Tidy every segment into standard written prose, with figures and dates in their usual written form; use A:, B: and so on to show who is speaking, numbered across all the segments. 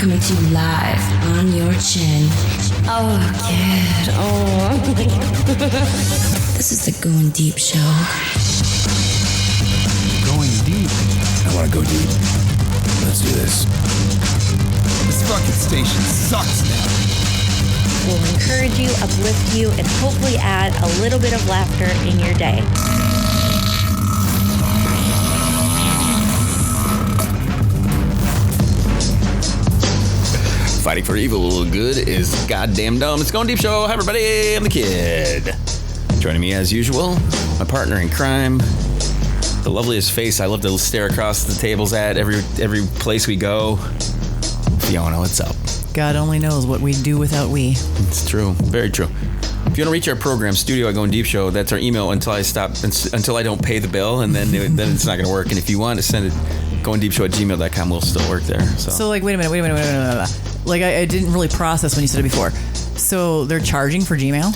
A: coming to you live on your chin. Oh, kid. Oh. This is the Goin Deep Show.
B: Going deep.
C: I want to go deep. Let's do this.
B: This fucking station sucks now.
D: We'll encourage you, uplift you, and hopefully add a little bit of laughter in your day.
C: Fighting for evil good is goddamn dumb. It's Goin Deep Show. Hi, everybody. I'm the kid. Joining me, as usual, my partner in crime, the loveliest face I love to stare across the tables at every place we go. Fiona, what's up?
E: God only knows what we'd do without we.
C: It's true. Very true. If you want to reach our program, studio at Goin Deep Show, that's our email until I don't pay the bill, and then it's not going to work. And if you want to send it, goindeepshow@gmail.com will still work there. So
E: like, wait a minute. Like, I didn't really process when you said it before. So they're charging for Gmail?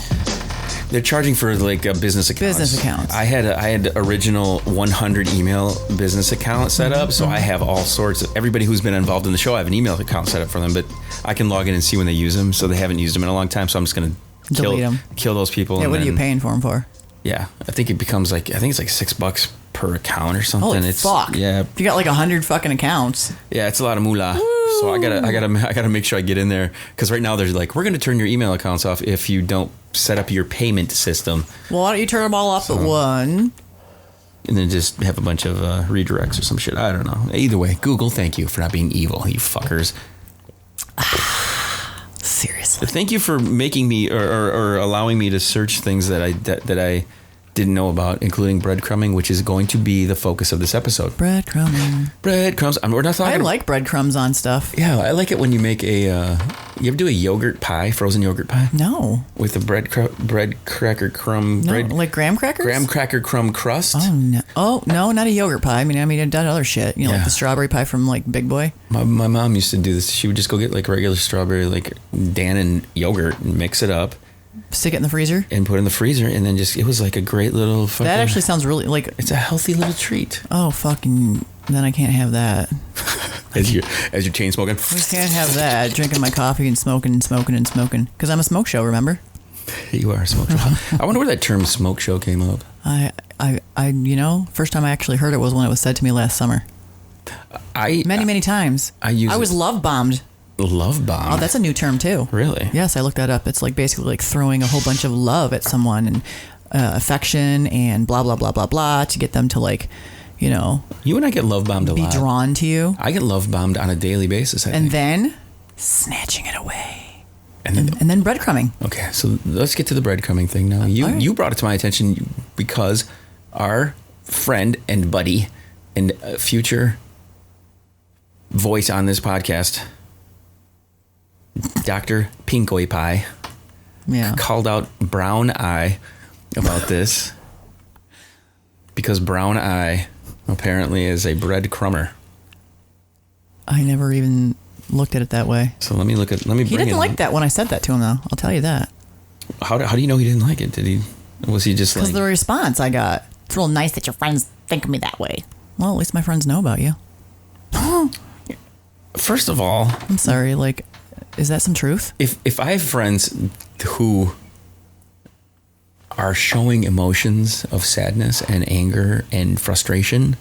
C: They're charging for like a business accounts.
E: Business accounts.
C: I had original 100 email business account set up, so I have all sorts of everybody who's been involved in the show. I have an email account set up for them, but I can log in and see when they use them. So they haven't used them in a long time, so I'm just gonna
E: delete them.
C: Kill those people.
E: Yeah, what are you paying for them for?
C: Yeah, I think it's like $6 per account or something.
E: Holy fuck!
C: Yeah,
E: if you got like 100 fucking accounts.
C: Yeah, it's a lot of moolah. Woo! So I gotta make sure I get in there, because right now they're like, we're gonna turn your email accounts off if you don't set up your payment system.
E: Well, why don't you turn them all off at one?
C: And then just have a bunch of redirects or some shit. I don't know. Either way, Google, thank you for not being evil, you fuckers.
E: Seriously.
C: Thank you for making me or allowing me to search things that I didn't know about, including breadcrumbing, which is going to be the focus of this episode.
E: Breadcrumbing.
C: Breadcrumbs. We're not talking.
E: I like breadcrumbs on stuff.
C: Yeah, I like it when you make a. You ever do a yogurt pie, frozen yogurt pie?
E: No.
C: With a bread cracker crumb.
E: No, like graham crackers?
C: Graham cracker crumb crust.
E: Oh no! Oh no, not a yogurt pie. I mean, I've done other shit. You know, like the strawberry pie from like Big Boy.
C: My mom used to do this. She would just go get like regular strawberry, like Dannon yogurt, and mix it up.
E: Stick it in the freezer?
C: And put it in the freezer, and then it was like a great little fucking...
E: That actually sounds really like...
C: It's a healthy little treat.
E: Oh, fucking... Then I can't have that.
C: as you're chain smoking?
E: I can't have that. Drinking my coffee and smoking. Because I'm a smoke show, remember?
C: You are a smoke show. I wonder where that term smoke show came up.
E: First time I actually heard it was when it was said to me last summer. Many times. I was love bombed.
C: Love bomb.
E: Oh, that's a new term too.
C: Really?
E: Yes, I looked that up. It's like basically like throwing a whole bunch of love at someone and affection and blah blah blah blah blah to get them to like, you know. You
C: and I get love bombed a lot.
E: Be drawn to you.
C: I get love bombed on a daily basis. I think.
E: Then snatching it away. And then breadcrumbing.
C: Okay, so let's get to the breadcrumbing thing now. You brought it to my attention because our friend and buddy and future voice on this podcast, Dr. Pinkoy Pie, called out Brown Eye about this because Brown Eye apparently is a breadcrumber.
E: I never even looked at it that way.
C: So let me bring it. He
E: didn't like that when I said that to him, though. I'll tell you that.
C: How do you know he didn't like it? Was he just like...
E: Because the response I got.
D: It's real nice that your friends think of me that way.
E: Well, at least my friends know about you.
C: First of all...
E: I'm sorry, like... Is that some truth?
C: If I have friends who are showing emotions of sadness and anger and frustration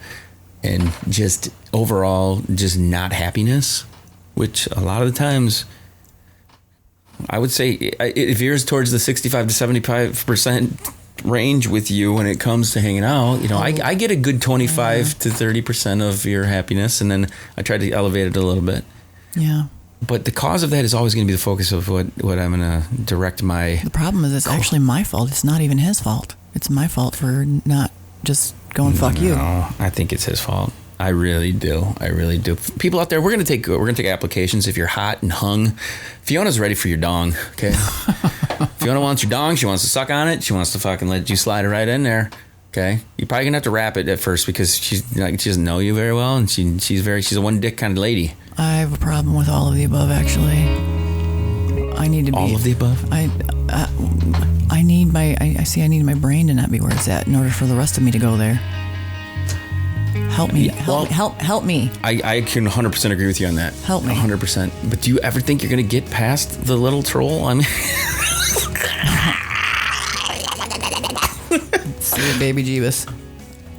C: and just overall just not happiness, which a lot of the times I would say it veers towards the 65 to 75% range with you when it comes to hanging out. You know, I get a good 25 to 30% of your happiness, and then I try to elevate it a little bit.
E: Yeah.
C: But the cause of that is always going to be the focus of what I'm going to direct my...
E: The problem is it's actually my fault. It's not even his fault. It's my fault for not just going fuck you.
C: No, I think it's his fault. I really do. People out there, we're gonna take applications. If you're hot and hung, Fiona's ready for your dong. Okay. Fiona wants your dong. She wants to suck on it. She wants to fucking let you slide it right in there. Okay. You're probably gonna have to wrap it at first because she doesn't know you very well, and she's a one dick kind of lady.
E: I have a problem with all of the above. Actually, I need to be
C: all of the above.
E: I need my brain to not be where it's at in order for the rest of me to go there. Help me.
C: Yeah, well,
E: Help me.
C: I can 100% agree with you on that.
E: Help me.
C: 100%. But do you ever think you're going to get past the little troll? I mean,
E: See, baby Jeebus.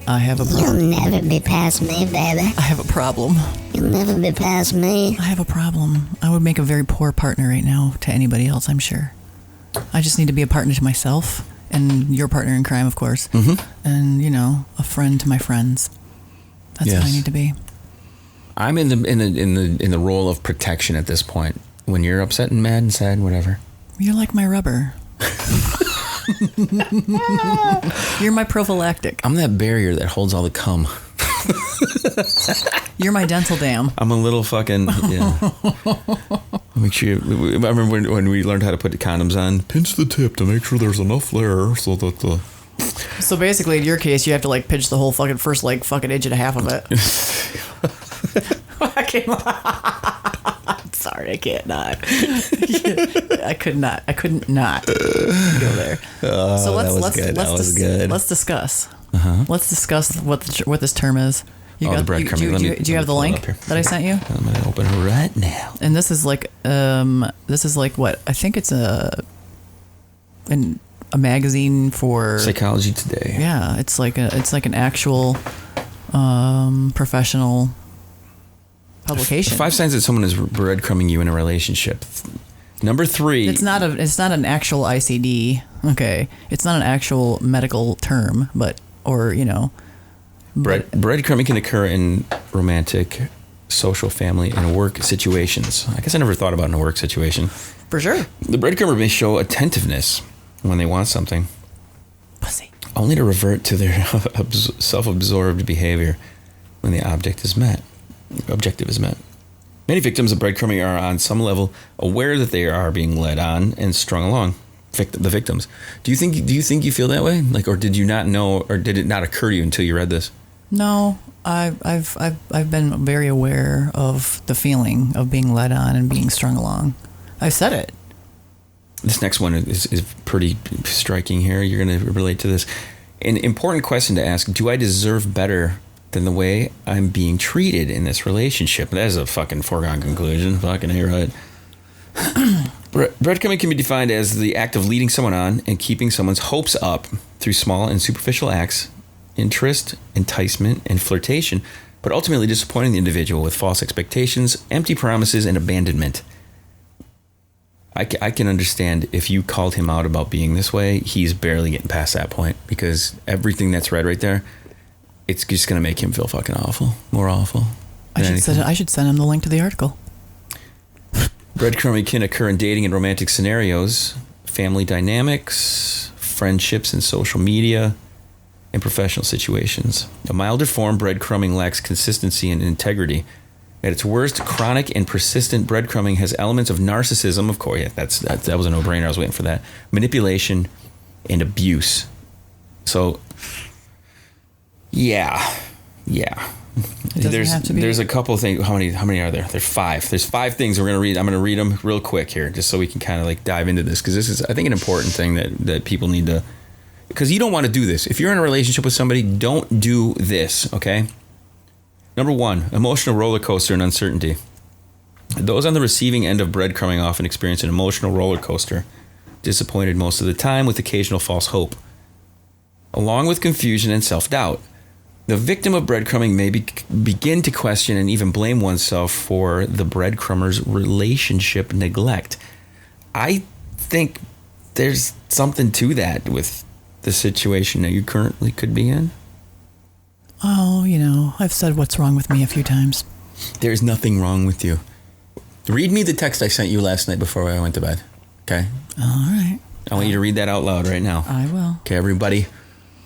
E: I have a problem.
F: You'll never be past me, baby.
E: I have a problem.
F: You'll never be past me.
E: I have a problem. I would make a very poor partner right now to anybody else, I'm sure. I just need to be a partner to myself and your partner in crime, of course.
C: Mm-hmm.
E: And, a friend to my friends. That's what I need to be.
C: I'm in the role of protection at this point. When you're upset and mad and sad, whatever.
E: You're like my rubber. You're my prophylactic.
C: I'm that barrier that holds all the cum.
E: You're my dental dam.
C: I'm a little fucking, yeah. Make sure I remember when we learned how to put the condoms on. Pinch the tip to make sure there's enough there so that the...
E: So basically, in your case, you have to pinch the whole fucking first fucking inch and a half of it. Sorry, I can't not. I couldn't not go there. So let's discuss. Let's discuss what this term is.
C: The breadcrumbing.
E: Do you have the link that I sent you?
C: I'm gonna open it right now.
E: And this is what? I think it's a magazine for
C: Psychology Today.
E: Yeah, it's like an actual professional publication.
C: 5 signs that someone is breadcrumbing you in a relationship. Number 3.
E: It's not an actual ICD. Okay, it's not an actual medical term,
C: breadcrumbing can occur in romantic, social, family, and work situations. I guess I never thought about in a work situation.
E: For sure.
C: The breadcrumber may show attentiveness when they want something,
E: pussy,
C: only to revert to their self-absorbed behavior when the objective is met. Many victims of breadcrumbing are on some level aware that they are being led on and strung along. The victims. Do you think you feel that way? Or did you not know, or did it not occur to you until you read this?
E: No, I've been very aware of the feeling of being led on and being strung along. I said it.
C: This next one is pretty striking here. You're going to relate to this. An important question to ask: do I deserve better than the way I'm being treated in this relationship? That is a fucking foregone conclusion. Fucking A, right? Breadcrumbing can be defined as the act of leading someone on and keeping someone's hopes up through small and superficial acts, interest, enticement, and flirtation, but ultimately disappointing the individual with false expectations, empty promises, and abandonment. I can understand if you called him out about being this way, he's barely getting past that point, because everything that's read right there, it's just going to make him feel fucking awful. More awful.
E: I should send him the link to the article.
C: Breadcrumbing can occur in dating and romantic scenarios, family dynamics, friendships and social media, and professional situations. A milder form, breadcrumbing lacks consistency and integrity. At its worst, chronic and persistent breadcrumbing has elements of narcissism, of course. Yeah, that was a no-brainer. I was waiting for that. Manipulation and abuse. So, yeah. There's a couple of things. How many are there? There's 5. There's 5 things we're going to read. I'm going to read them real quick here, just so we can kind of dive into this, because this is, I think, an important thing that people need to, because you don't want to do this. If you're in a relationship with somebody, don't do this, okay? Number 1, emotional roller coaster and uncertainty. Those on the receiving end of breadcrumbing often experience an emotional roller coaster, disappointed most of the time with occasional false hope, along with confusion and self-doubt. The victim of breadcrumbing may begin to question and even blame oneself for the breadcrumber's relationship neglect. I think there's something to that with the situation that you currently could be in.
E: Oh, I've said what's wrong with me a few times.
C: There's nothing wrong with you. Read me the text I sent you last night before I went to bed. Okay?
E: All right.
C: I want you to read that out loud right now.
E: I will.
C: Okay, everybody.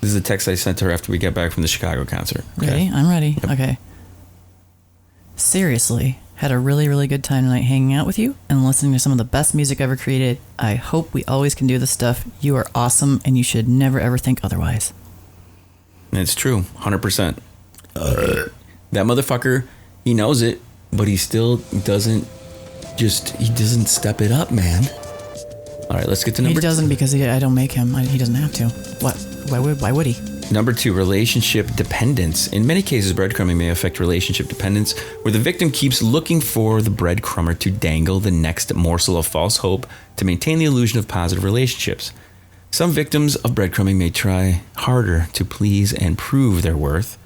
C: This is a text I sent her after we got back from the Chicago concert. Okay?
E: Ready? I'm ready.
C: Yep.
E: Okay. Seriously, had a really, really good time tonight hanging out with you and listening to some of the best music ever created. I hope we always can do this stuff. You are awesome, and you should never, ever think otherwise.
C: It's true. 100%. That motherfucker, he knows it, but he still doesn't step it up, man. All right, let's get to number 2.
E: He doesn't, because I don't make him. He doesn't have to. What? Why would he?
C: Number 2, relationship dependence. In many cases, breadcrumbing may affect relationship dependence, where the victim keeps looking for the breadcrumber to dangle the next morsel of false hope to maintain the illusion of positive relationships. Some victims of breadcrumbing may try harder to please and prove their worth,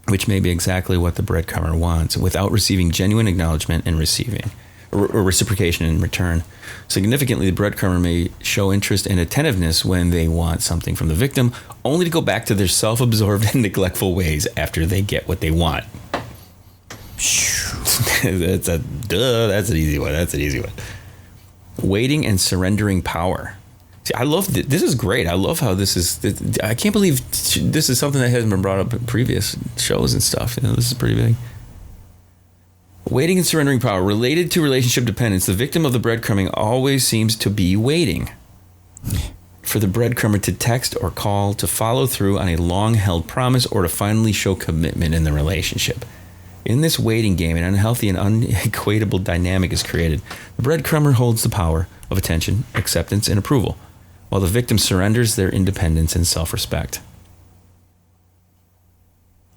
C: which may be exactly what the breadcrumber wants, without receiving genuine acknowledgement and reciprocation in return. Significantly, the breadcrumber may show interest and attentiveness when they want something from the victim, only to go back to their self-absorbed and neglectful ways after they get what they want. That's an easy one. Waiting and surrendering power. See, I love this. This is great. I love how this is. I can't believe this is something that hasn't been brought up in previous shows and stuff. This is pretty big. Waiting and surrendering power. Related to relationship dependence, the victim of the breadcrumbing always seems to be waiting for the breadcrumber to text or call, to follow through on a long-held promise, or to finally show commitment in the relationship. In this waiting game, an unhealthy and unequatable dynamic is created. The breadcrumber holds the power of attention, acceptance, and approval, while the victim surrenders their independence and self-respect.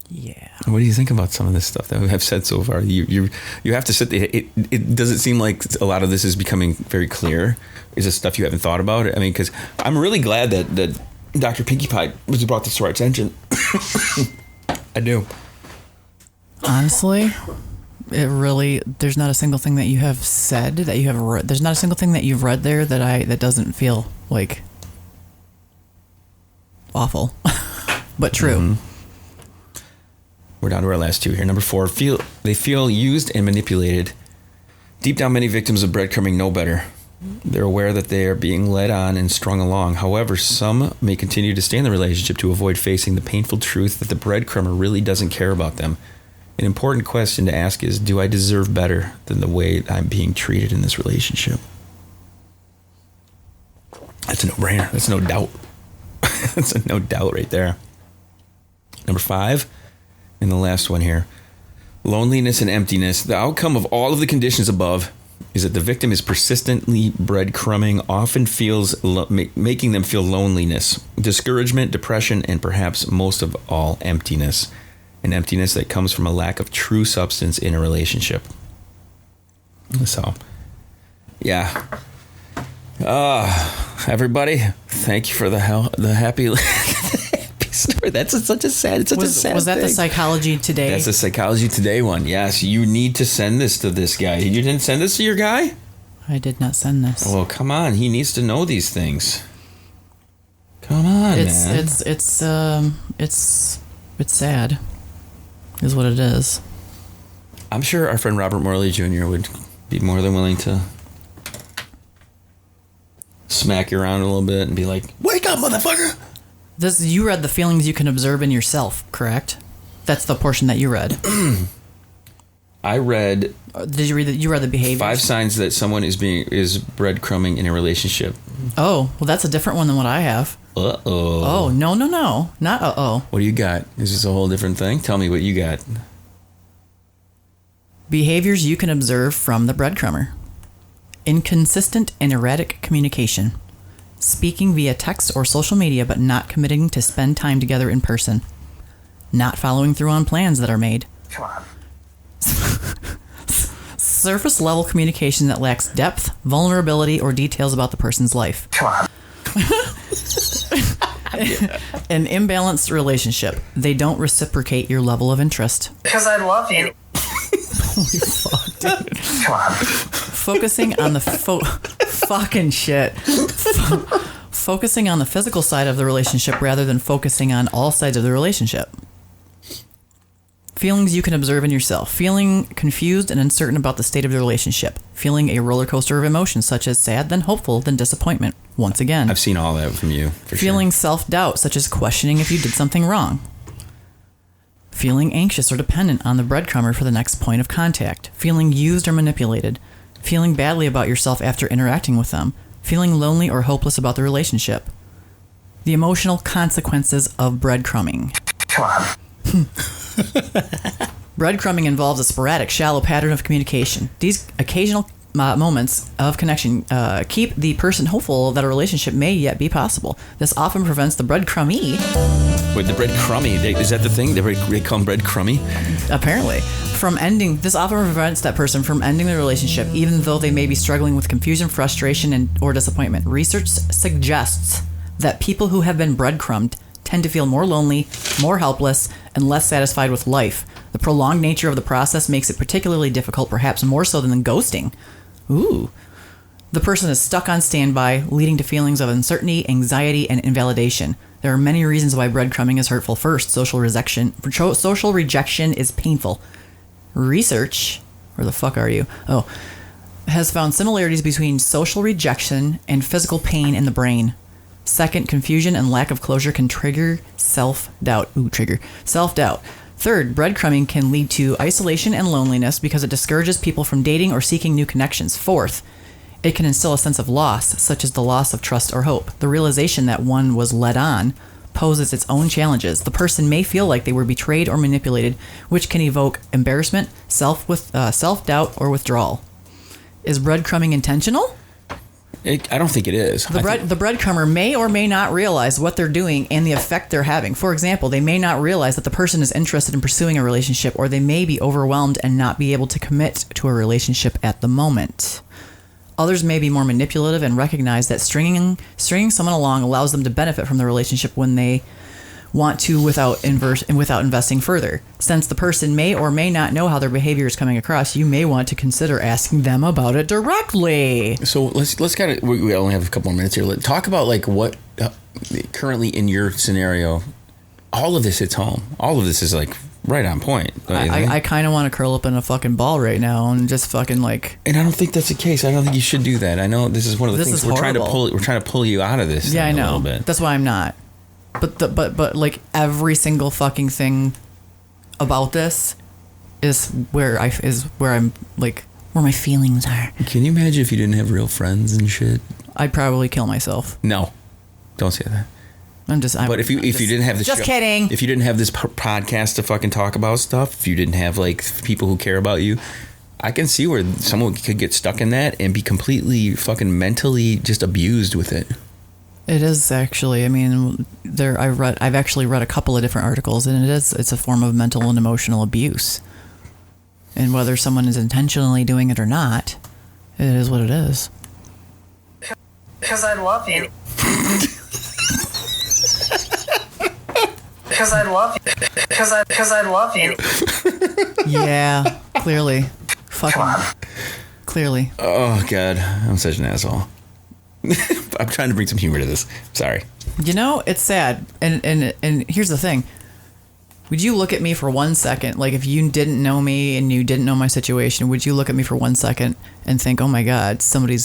E: Yeah.
C: What do you think about some of this stuff that we have said so far? You have to sit there. It does it seem like a lot of this is becoming very clear? Is this stuff you haven't thought about? I mean, because I'm really glad that Dr. Pinkie Pie was brought this to our attention. I do.
E: Honestly, there's not a single thing that you have said that you have read. There's not a single thing that you've read there that doesn't feel like awful, but true. Mm-hmm.
C: We're down to our last 2 here. Number 4, they feel used and manipulated. Deep down, many victims of breadcrumbing know better. They're aware that they are being led on and strung along. However, some may continue to stay in the relationship to avoid facing the painful truth that the breadcrumber really doesn't care about them. An important question to ask is, do I deserve better than the way I'm being treated in this relationship? That's a no-brainer. That's no doubt. That's a no doubt right there. Number 5, and the last one here, loneliness and emptiness. The outcome of all of the conditions above is that the victim is persistently breadcrumbing, often making them feel loneliness, discouragement, depression, and perhaps most of all, emptiness. An emptiness that comes from a lack of true substance in a relationship. So, yeah. Everybody, thank you for the happy story. That's such a sad.
E: Was that
C: thing.
E: The Psychology Today?
C: That's the Psychology Today one. Yes, you need to send this to this guy. You didn't send this to your guy?
E: I did not send this.
C: Well, come on. He needs to know these things. Come on, man.
E: It's sad, is what it is.
C: I'm sure our friend Robert Morley Jr. would be more than willing to smack you around a little bit and be like, "Wake up, motherfucker!"
E: You read the feelings you can observe in yourself, correct? That's the portion that you read.
C: I read.
E: Did you read you read the behaviors?
C: 5 signs that someone is breadcrumbing in a relationship.
E: Oh, well, that's a different one than what I have.
C: Uh-oh.
E: Oh, no, not uh-oh.
C: What do you got? Is this a whole different thing? Tell me what you got.
E: Behaviors you can observe from the breadcrumber. Inconsistent and erratic communication. Speaking via text or social media but not committing to spend time together in person. Not following through on plans that are made.
F: Come on.
E: Surface level communication that lacks depth, vulnerability, or details about the person's life.
F: Come on.
E: An imbalanced relationship. They don't reciprocate your level of interest.
F: Because I love you.
E: Holy fuck, dude.
F: Come on.
E: Focusing on the fucking shit. Focusing on the physical side of the relationship rather than focusing on all sides of the relationship. Feelings you can observe in yourself. Feeling confused and uncertain about the state of the relationship. Feeling a roller coaster of emotions such as sad, then hopeful, then disappointment. Once again.
C: I've seen all that from you, for
E: Feeling
C: sure.
E: self-doubt such as questioning if you did something wrong. Feeling anxious or dependent on the breadcrumber for the next point of contact. Feeling used or manipulated. Feeling badly about yourself after interacting with them. Feeling lonely or hopeless about the relationship. The emotional consequences of breadcrumbing.
F: Come on.
E: Breadcrumbing involves a sporadic, shallow pattern of communication. These occasional moments of connection keep the person hopeful that a relationship may yet be possible. This often prevents the breadcrumby.
C: Wait, the breadcrummy, is that the thing? They call them breadcrummy?
E: Apparently. This often prevents that person from ending the relationship, even though they may be struggling with confusion, frustration, or disappointment. Research suggests that people who have been breadcrumbed tend to feel more lonely, more helpless, and less satisfied with life. The prolonged nature of the process makes it particularly difficult, perhaps more so than ghosting. Ooh. The person is stuck on standby, leading to feelings of uncertainty, anxiety, and invalidation. There are many reasons why breadcrumbing is hurtful. First, social rejection is painful. Research, where the fuck are you? Has found similarities between social rejection and physical pain in the brain. Second, confusion and lack of closure can trigger self-doubt. Self-doubt. Third, breadcrumbing can lead to isolation and loneliness because it discourages people from dating or seeking new connections. Fourth, it can instill a sense of loss, such as the loss of trust or hope. The realization that one was led on poses its own challenges. The person may feel like they were betrayed or manipulated, which can evoke embarrassment, self-doubt, or withdrawal. Is breadcrumbing intentional?
C: I don't think it is.
E: The breadcrumber may or may not realize what they're doing and the effect they're having. For example, they may not realize that the person is interested in pursuing a relationship, or they may be overwhelmed and not be able to commit to a relationship at the moment. Others may be more manipulative and recognize that stringing someone along allows them to benefit from the relationship when they want to without investing further. Since the person may or may not know how their behavior is coming across, you may want to consider asking them about it directly.
C: So let's kind of, we only have a couple more minutes here. Talk about like what currently in your scenario, all of this hits home. All of this is like right on point.
E: I kind of want to curl up in a fucking ball right now and just fucking like.
C: And I don't think that's the case. I don't think you should do that. I know this is one of the things we're trying to pull you out of this.
E: Yeah, I know.
C: A little bit.
E: That's why I'm not. But like every single fucking thing about this is where I'm like where my feelings are.
C: Can you imagine if you didn't have real friends and shit?
E: I'd probably kill myself.
C: No, don't say that.
E: But
C: if you didn't have this,
E: just kidding.
C: If you didn't have this podcast to fucking talk about stuff, if you didn't have like people who care about you, I can see where someone could get stuck in that and be completely fucking mentally just abused with it.
E: It is actually. I mean, I've actually read a couple of different articles, and it's a form of mental and emotional abuse. And whether someone is intentionally doing it or not, it is what it is.
F: Because I love you. Because I love you. Because I love you.
E: Yeah, clearly. Fucking clearly.
C: Oh God, I'm such an asshole. I'm trying to bring some humor to this. Sorry.
E: You know, it's sad. And here's the thing. Would you look at me for 1 second, like if you didn't know me and you didn't know my situation, would you look at me for 1 second and think, oh my God, somebody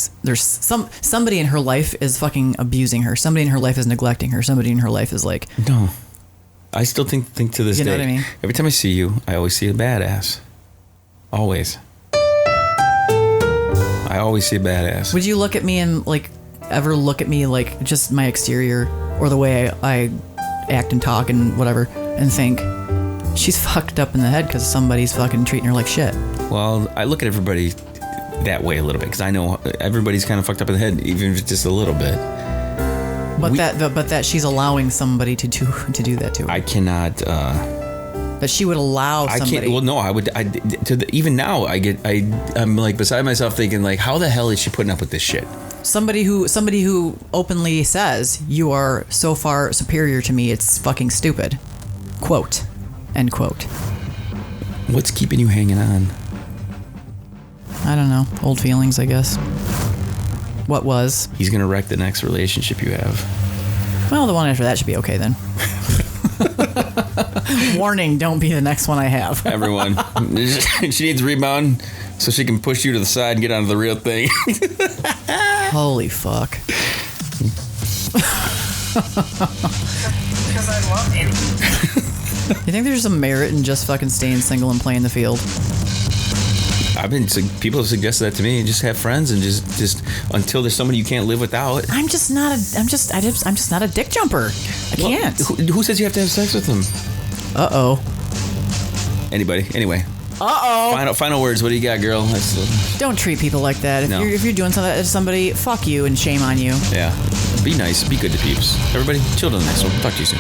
E: in her life is fucking abusing her. Somebody in her life is neglecting her. Somebody in her life is like...
C: No. I still think to this day.
E: You know what I mean?
C: Every time I see you, I always see a badass. Always. I always see a badass.
E: Would you look at me and like... ever look at me like just my exterior or the way I act and talk and whatever and think she's fucked up in the head because somebody's fucking treating her like shit?
C: Well, I look at everybody that way a little bit because I know everybody's kind of fucked up in the head, even if it's just a little bit.
E: But that she's allowing somebody to do that to her.
C: I cannot.
E: That she would allow somebody.
C: I can't. Well, no, I would. Even now, I'm like beside myself thinking like, how the hell is she putting up with this shit?
E: Somebody who openly says you are so far superior to me, it's fucking stupid. Quote. End quote.
C: What's keeping you hanging on?
E: I don't know. Old feelings, I guess. What was?
C: He's gonna wreck the next relationship you have.
E: Well, the one after that should be okay then. Warning, don't be the next one I have.
C: Everyone. She needs rebound so she can push you to the side and get onto the real thing.
E: Holy fuck.
F: Because I love you.
E: You think there's some merit in just fucking staying single and playing the field?
C: People have suggested that to me. Just have friends and just until there's somebody you can't live without.
E: I'm just not a dick jumper. I can't.
C: Who says you have to have sex with them?
E: Uh-oh.
C: Anybody. Anyway. Final words. What do you got, girl?
E: Don't treat people like that. If you're doing something to somebody, fuck you and shame on you.
C: Yeah. Be nice. Be good to peeps. Everybody, chill to the next one. Talk to you soon.